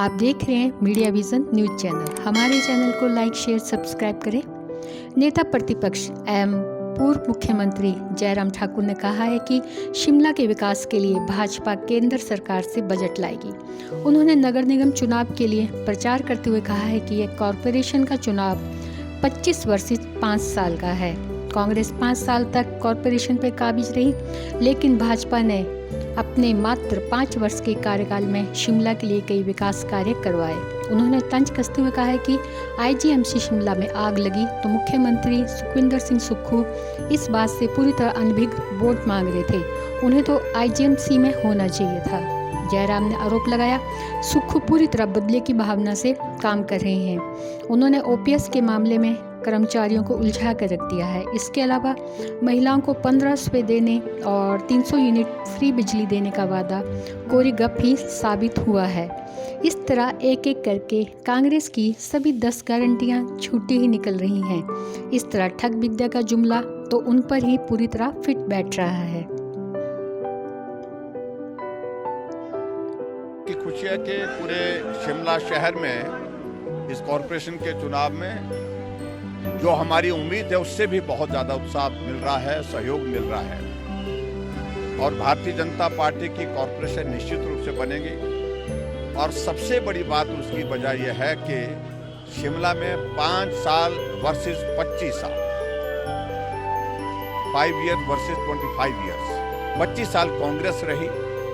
आप देख रहे हैं मीडिया विजन न्यूज चैनल। हमारे चैनल को लाइक, शेयर, सब्सक्राइब करें। नेता प्रतिपक्ष एवं पूर्व मुख्यमंत्री जयराम ठाकुर ने कहा है कि शिमला के विकास के लिए भाजपा केंद्र सरकार से बजट लाएगी। उन्होंने नगर निगम चुनाव के लिए प्रचार करते हुए कहा है कि यह कॉरपोरेशन का चुनाव 25 वर्षित 5 साल का है। कांग्रेस 5 साल तक कॉरपोरेशन पर काबिज रही, लेकिन भाजपा ने अपने मात्र 5 वर्ष के कार्यकाल में शिमला के लिए कई विकास कार्य करवाए। उन्होंने तंज कसते हुए कहा है कि आईजीएमसी शिमला में आग लगी तो मुख्यमंत्री सुखविंदर सिंह सुक्खू इस बात से पूरी तरह अनभिज्ञ वोट मांग रहे थे। उन्हें तो आईजीएमसी में होना चाहिए था। जयराम ने आरोप लगाया, सुक्खू पूरी तरह बदले की भावना से काम कर रहे हैं। उन्होंने ओपीएस के मामले में कर्मचारियों को उलझा कर रख दिया है। इसके अलावा महिलाओं को 1500 देने और 300 यूनिट फ्री बिजली देने का वादा कोरी गप ही साबित हुआ है। इस तरह एक एक करके कांग्रेस की सभी 10 गारंटियां छूटी ही निकल रही हैं। इस तरह ठग विद्या का जुमला तो उन पर ही पूरी तरह फिट बैठ रहा है। की खुशी है कि पूरे शिमला शहर में इस कॉरपोरेशन के चुनाव में जो हमारी उम्मीद है उससे भी बहुत ज्यादा उत्साह मिल रहा है, सहयोग मिल रहा है और भारतीय जनता पार्टी की कॉरपोरेशन निश्चित रूप से बनेगी। और सबसे बड़ी बात उसकी वजह यह है कि शिमला में 5 साल वर्सेस 25 साल, 5 ईयर वर्सेस 25 ईयर्स, 25 साल कांग्रेस रही,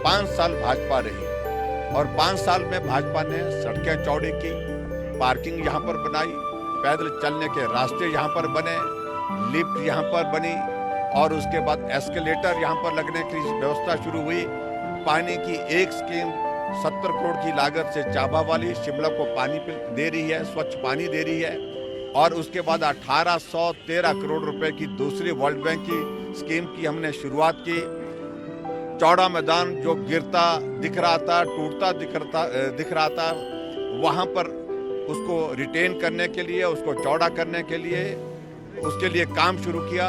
5 साल भाजपा रही और 5 साल में भाजपा ने सड़कें चौड़ी की, पार्किंग यहाँ पर बनाई, पैदल चलने के रास्ते यहाँ पर बने, लिफ्ट यहाँ पर बनी और उसके बाद एस्केलेटर यहाँ पर लगने की व्यवस्था शुरू हुई। पानी की एक स्कीम 70 करोड़ की लागत से चाबा वाली शिमला को पानी दे रही है, स्वच्छ पानी दे रही है। और उसके बाद 1813 करोड़ रुपए की दूसरी वर्ल्ड बैंक की स्कीम की हमने शुरुआत की। चौड़ा मैदान जो गिरता दिख रहा था, टूटता दिख रहा था, वहां पर उसको रिटेन करने के लिए, उसको चौड़ा करने के लिए, उसके लिए काम शुरू किया।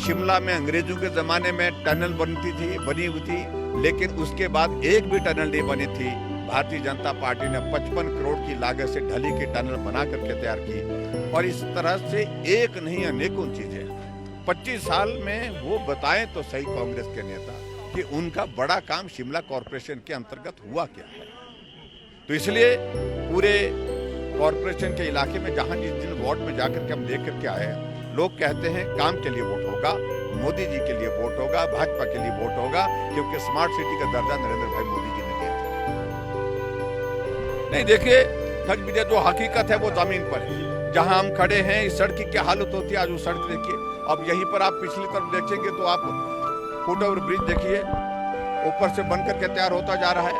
शिमला में अंग्रेजों के जमाने में टनल बनी हुई थी, लेकिन उसके बाद एक भी टनल नहीं बनी थी। भारतीय जनता पार्टी ने 55 करोड़ की लागत से ढली की टनल बना करके तैयार की और इस तरह से एक नहीं अनेकों चीजें 25 साल में वो बताएं तो सही कांग्रेस के नेता कि उनका बड़ा काम शिमला कॉरपोरेशन के अंतर्गत हुआ क्या है। तो इसलिए पूरे कॉरपोरेशन के इलाके में जहां जिस दिन वार्ड में जाकर के हम देख करके आए, लोग कहते हैं काम के लिए वोट होगा, मोदी जी के लिए वोट होगा, भाजपा के लिए वोट होगा, क्योंकि स्मार्ट सिटी का दर्जा नरेंद्र भाई मोदी जी ने दिया था। नहीं देखिए, ठग विद्या जो हकीकत है वो जमीन पर है। जहां हम खड़े हैं इस सड़क की क्या हालत होती है, आज वो सड़क देखिए। अब यहीं पर आप पिछली तरफ देखेंगे तो आप फुट ओवर ब्रिज देखिए, ऊपर से बन करके तैयार होता जा रहा है।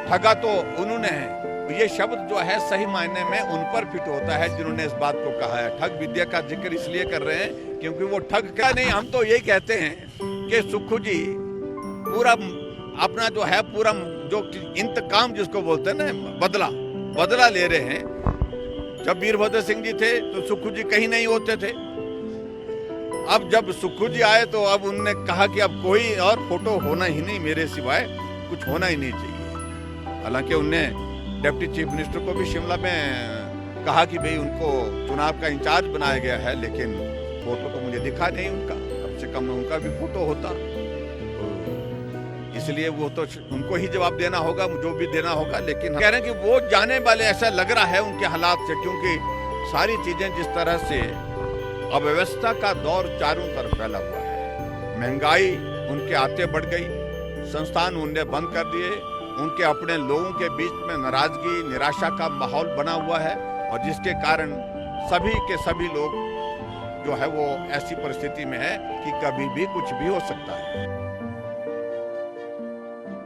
ठगा तो उन्होंने है, ये शब्द जो है सही मायने में उन पर फिट होता है जिन्होंने इस बात को कहा है। ठग विद्या का जिक्र इसलिए कर रहे हैं क्योंकि वो ठग क्या नहीं, हम तो यही कहते हैं कि सुक्खू जी पूरा अपना जो है पूरा जो इंतकाम जिसको बोलते हैं ना, बदला ले रहे हैं। जब वीरभद्र सिंह जी थे तो सुक्खू जी कहीं नहीं होते थे। अब जब सुक्खू जी आए तो अब उन्होंने कहा कि अब कोई और फोटो होना ही नहीं, मेरे सिवाय कुछ होना ही नहीं चाहिए। हालांकि उनने डिप्टी चीफ मिनिस्टर को भी शिमला में कहा कि भाई उनको चुनाव का इंचार्ज बनाया गया है, लेकिन फोटो तो मुझे दिखा नहीं उनका, कम से कम उनका भी फोटो होता। तो इसलिए वो तो उनको ही जवाब देना होगा, जो भी देना होगा। लेकिन कह रहे हैं कि वो जाने वाले, ऐसा लग रहा है उनके हालात से, क्योंकि सारी चीजें जिस तरह से अव्यवस्था का दौर चारों तरफ फैला हुआ है, महंगाई उनके आते बढ़ गई, संस्थान उनने बंद कर दिए, उनके अपने लोगों के बीच में नाराजगी, निराशा का माहौल बना हुआ है और जिसके कारण सभी के सभी लोग जो है वो ऐसी परिस्थिति में है कि कभी भी कुछ भी हो सकता है।